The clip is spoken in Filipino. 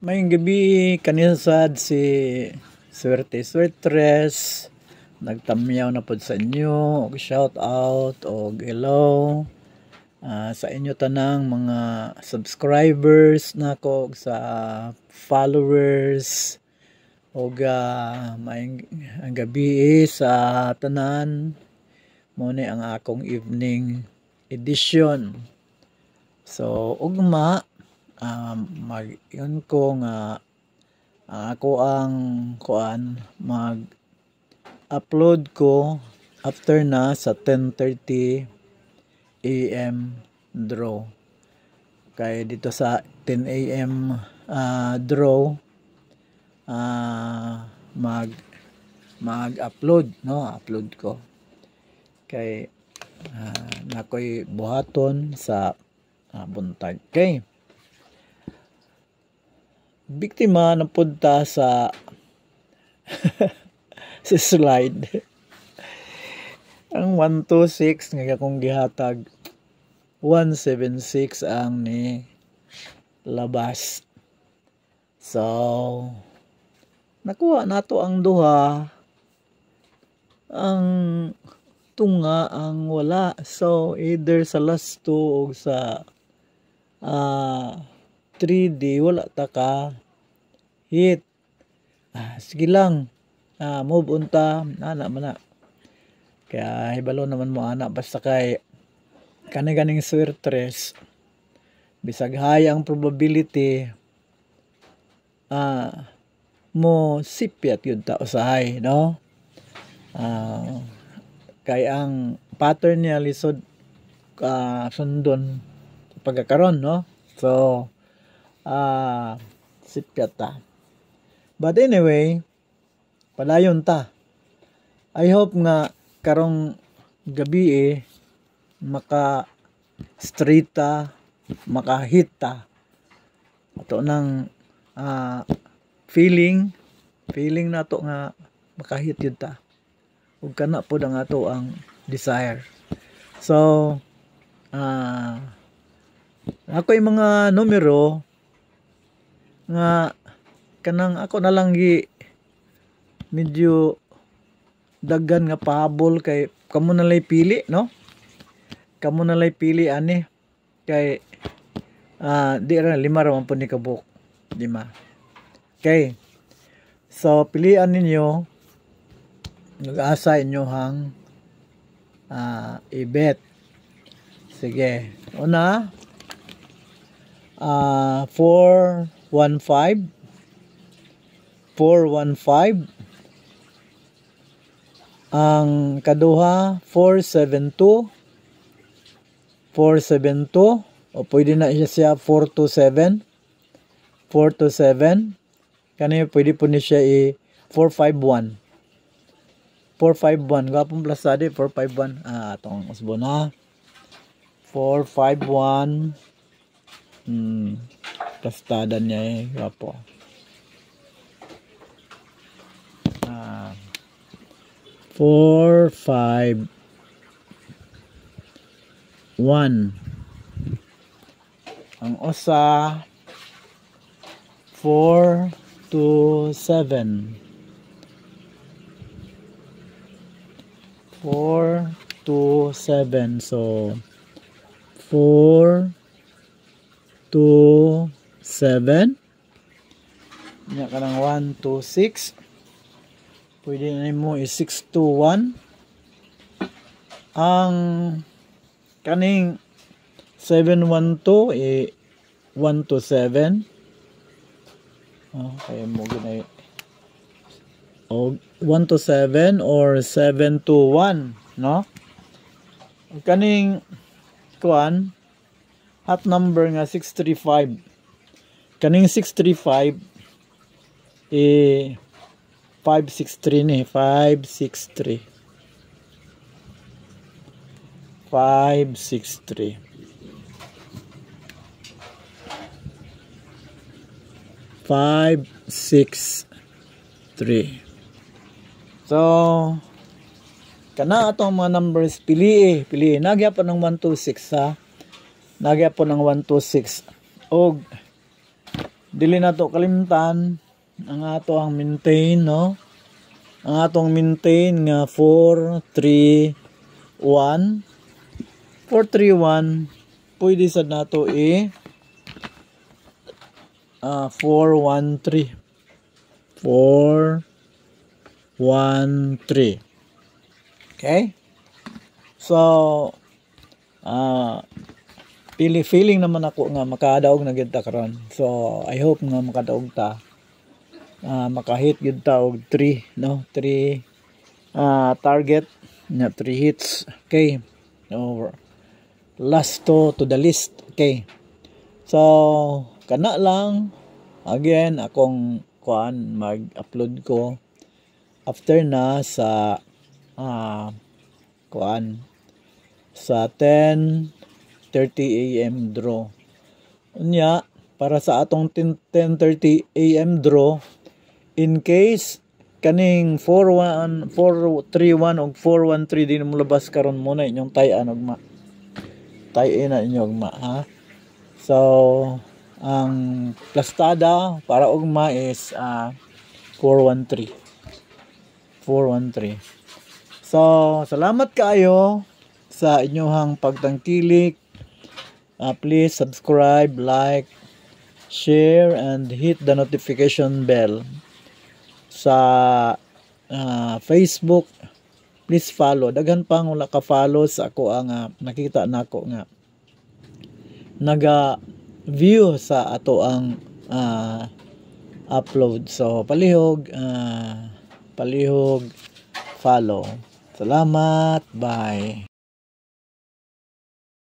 Mayong gabi kanisad si Swerte Swertres. Nagtamyaw na pod sa inyo. Shout out o hello sa inyo tanang mga subscribers nako sa followers o mayong ang gabi sa tanan mo ni ang akong evening edition. So ugma mag-yun ko nga ako ang mag-upload ko after na sa 10:30 AM draw. Kaya dito sa 10 AM draw mag-upload, no? Upload ko. Kay nakoy buhaton sa buntag. Okay. Biktima ng punta sa sa slide. Ang 126 nga akong gihatag 176 ang ni labas. So nakuha nato ang duha, ang tunga ang wala. So either sa last 2 o sa 3D wala ta ka hit. Sige lang, move unta ana man na. Kaya hibalo naman mo ana basta kay kani-ganing Swertres bisag high ang probability mo sipyat yun ta usahay, no? Kay ang pattern niya lisod sundon pagkakaron, no? So sipyat ta. But anyway, padayon ta. I hope nga karong gabi maka straight ta, maka hit ta. Ato nang feeling na to nga maka hit yun ta. Ug kana pod ang ato ang desire. So ako'y mga numero nga kanang ako na lang medyo daggan nga pahabol kay kamo na lay pili, no? Kamo na lay pili ani kay di ra 5 ra man pud ni kabuk. 5. Okay. So pilian ninyo, nag-asa inyo hang i-bet. Sige. Una 415 ang kaduha 472 o pwede na siya 427 kani pwede po ni siya 451 gapong plasade 451 atong usbo na 451 kastada niya gapo 451 ang usa 427 so 427 nya kanang 126 pwede na mo 621 ang kaning 712 127 kaya mo ginay 127 or 721, no? Kaning kuan hot number nga 635 kaning 635 563 ni 563 so kana atong mga numbers pili nagyapon ng 126 ha nagyapon ng 126 og dili nato kalimtan ang ato ang maintain, no? Ang atong maintain nga 431 pwede sad nato 413 okay. So feeling naman ako nga makadaog na gyud ta karon. So I hope nga makadaog ta, makahit gyud ta og 3, no? 3 target na 3 hits, okay. So last to the list, okay. So kana lang again akong mag-upload ko after na sa sa 10:30 AM draw. Unya para sa atong 10:30 AM draw, in case kaning 431 og 413 din mo labas karon muna inyong tayan ugma. Tayin na inyo ugma, ha. So ang plastada para ugma is 413. So salamat kaayo sa inyong pagtangkilik. Please subscribe, like, share, and hit the notification bell. Sa Facebook, please follow. Daghan pang wala ka follow sa ako ang nakita nako nga naga view sa ato ang upload. So palihog follow. Salamat, bye.